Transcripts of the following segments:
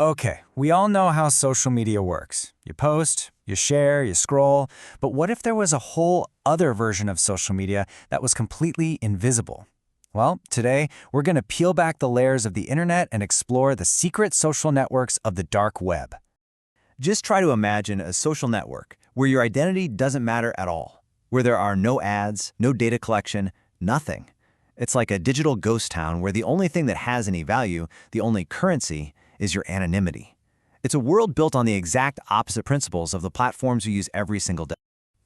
Okay, we all know how social media works. You post, you share, you scroll, but what if there was a whole other version of social media that was completely invisible? Well, today we're going to peel back the layers of the internet and explore the secret social networks of the dark web. Just try to imagine a social network where your identity doesn't matter at all, where there are no ads, no data collection, nothing. It's like a digital ghost town where the only thing that has any value, the only currency, is your anonymity. It's a world built on the exact opposite principles of the platforms we use every single day.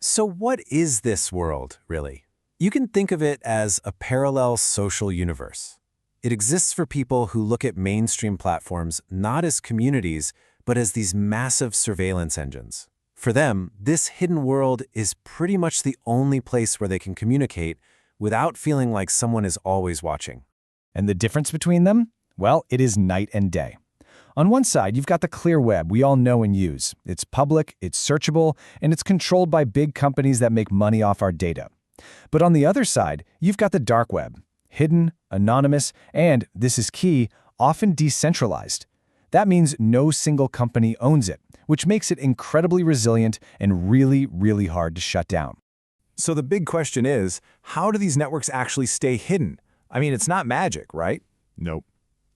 So what is this world, really? You can think of it as a parallel social universe. It exists for people who look at mainstream platforms not as communities, but as these massive surveillance engines. For them, this hidden world is pretty much the only place where they can communicate without feeling like someone is always watching. And the difference between them? Well, it is night and day. On one side, you've got the clear web we all know and use. It's public, it's searchable, and it's controlled by big companies that make money off our data. But on the other side, you've got the dark web, hidden, anonymous, and, this is key, often decentralized. That means no single company owns it, which makes it incredibly resilient and really hard to shut down. So the big question is, how do these networks actually stay hidden? I mean, it's not magic, right? Nope.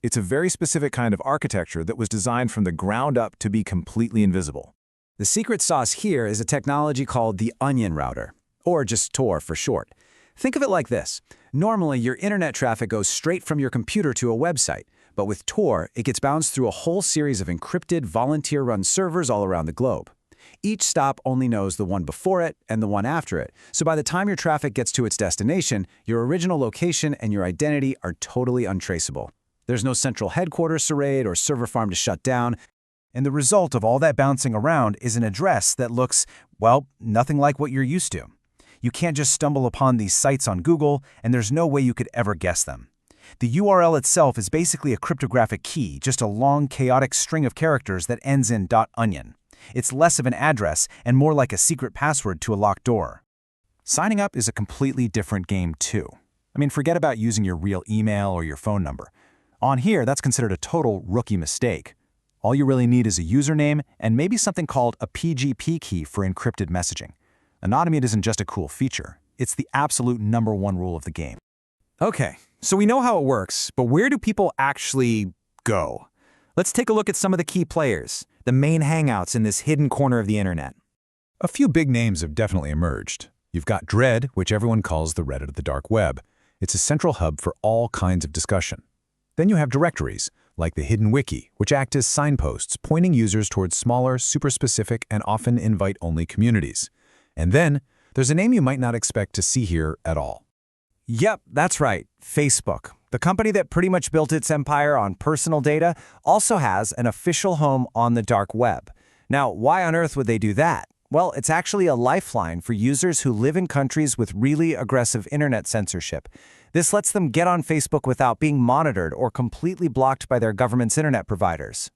It's a very specific kind of architecture that was designed from the ground up to be completely invisible. The secret sauce here is a technology called the onion router, or just Tor for short. Think of it like this. Normally, your internet traffic goes straight from your computer to a website, but with Tor, it gets bounced through a whole series of encrypted, volunteer-run servers all around the globe. Each stop only knows the one before it and the one after it, so by the time your traffic gets to its destination, your original location and your identity are totally untraceable. There's no central headquarters to raid or server farm to shut down, And the result of all that bouncing around is an address that looks, well, nothing like what you're used to. You can't just stumble upon these sites on Google, and there's no way you could ever guess them. The URL itself is basically a cryptographic key, just a long, chaotic string of characters that ends in .onion. It's less of an address and more like a secret password to a locked door. Signing up is a completely different game, too. I mean, forget about using your real email or your phone number. On here, that's considered a total rookie mistake. All you really need is a username and maybe something called a PGP key for encrypted messaging. Anonymity isn't just a cool feature. It's the absolute #1 rule of the game. Okay, so we know how it works, but where do people actually go? Let's take a look at some of the key players, the main hangouts in this hidden corner of the internet. A few big names have definitely emerged. You've got Dread, which everyone calls the Reddit of the dark web. It's a central hub for all kinds of discussion. Then you have directories, like the hidden Wiki, which act as signposts pointing users towards smaller, super-specific, and often invite-only communities. And then, there's a name you might not expect to see here at all. Yep, that's right, Facebook. The company that pretty much built its empire on personal data also has an official home on the dark web. Now, why on earth would they do that? Well, it's actually a lifeline for users who live in countries with really aggressive internet censorship. This lets them get on Facebook without being monitored or completely blocked by their government's internet providers.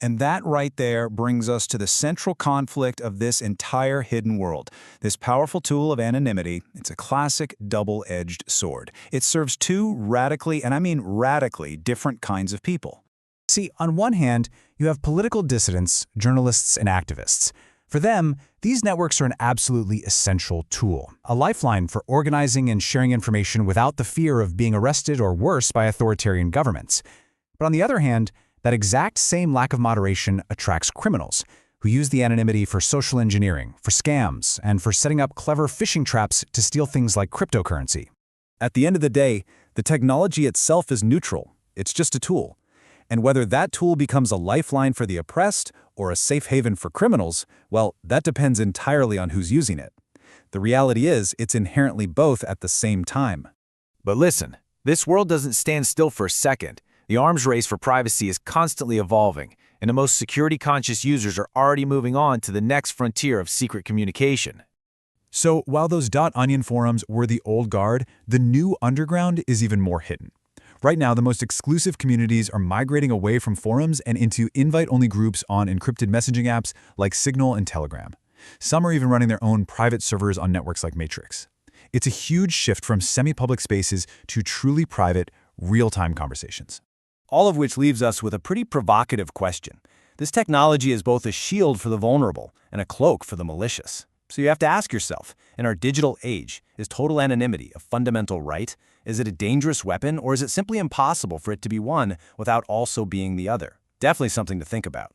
And that right there brings us to the central conflict of this entire hidden world. This powerful tool of anonymity, it's a classic double-edged sword. It serves two radically, and I mean radically, different kinds of people. See, on one hand, you have political dissidents, journalists, and activists. For them, these networks are an absolutely essential tool, a lifeline for organizing and sharing information without the fear of being arrested or worse by authoritarian governments. But on the other hand, that exact same lack of moderation attracts criminals who use the anonymity for social engineering, for scams, and for setting up clever phishing traps to steal things like cryptocurrency. At the end of the day, the technology itself is neutral. It's just a tool. And whether that tool becomes a lifeline for the oppressed or a safe haven for criminals, well, that depends entirely on who's using it. The reality is, it's inherently both at the same time. But listen, this world doesn't stand still for a second. The arms race for privacy is constantly evolving, and the most security-conscious users are already moving on to the next frontier of secret communication. So while those .onion forums were the old guard, the new underground is even more hidden. Right now, the most exclusive communities are migrating away from forums and into invite-only groups on encrypted messaging apps like Signal and Telegram. Some are even running their own private servers on networks like Matrix. It's a huge shift from semi-public spaces to truly private, real-time conversations. All of which leaves us with a pretty provocative question. This technology is both a shield for the vulnerable and a cloak for the malicious. So you have to ask yourself, in our digital age, is total anonymity a fundamental right? Is it a dangerous weapon, or is it simply impossible for it to be one without also being the other? Definitely something to think about.